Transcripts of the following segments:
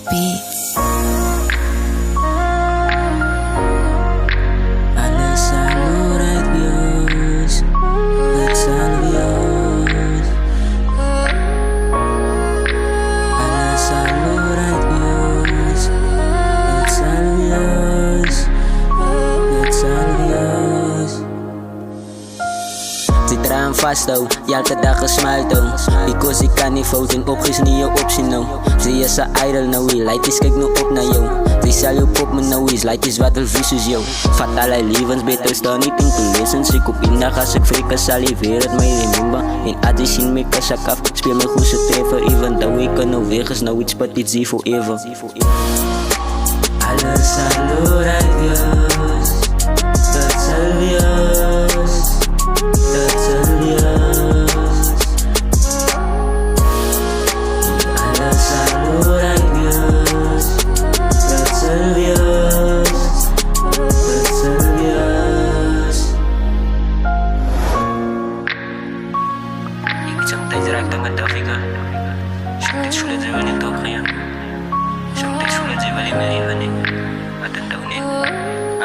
Beats. Alles salurai Dios, let salvios. Alles salurai Dios, let salvios, let salvios. Ze draaien vast oh, ja, elke dag gesmijt oh. Because ik kan niet fouten, op is niet je optie no. Ze is een idol nou, lijkt is kijk nu op naar jou. Ze zal je pop me nou is, lijkt is wat er vies yo. Fatale levens, beter staan niet in te lezen. Ik op in dag als ik frika zal je weer het mij remember. En als je zien me kasak af, speel me goed ze treffen. Even though ik kan nou weg is, nou iets but it's zie forever. Alles salurai Dios, dat salvios, dat salvios. Alles salurai Dios, dat salvios, dat salvios. Ik sometimes raak dan met Afrika. Sometimes voelen ze wel niet opgegaan. Sometimes voelen ze wel in mijn leven niet. Wat een dag niet.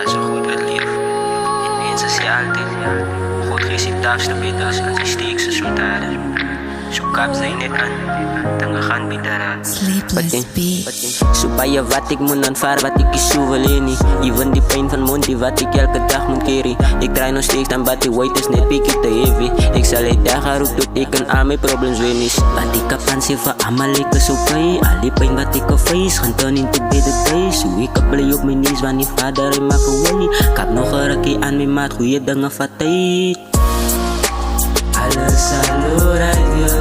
Als een goed wil leven. En mensen zeggen altijd, God geeft zich thuis de beter als je steekt ze sultanen. Zo kap zij net aan. Dan gaan we daar. Sleepless Beats. Supaya wat ik moet aanvaar, wat ik is zo wil niet. Even die pijn van mond, die wat ik elke dag moet carry. Ik draai nog steeds dan wat die weight is net pikkie te heavy. Ik zal het dagen roep tot ik al mijn problems win is. Wat ik heb aan zeven allemaal lekker zo pijn. Al die pijn wat ik al face, gaan turn into better days. Zo ik heb blij op mijn knees, want die vader in mijn away. Ik heb nog een rakkie aan mijn maat, goeie dingen van tijd. Alles salurai Dios,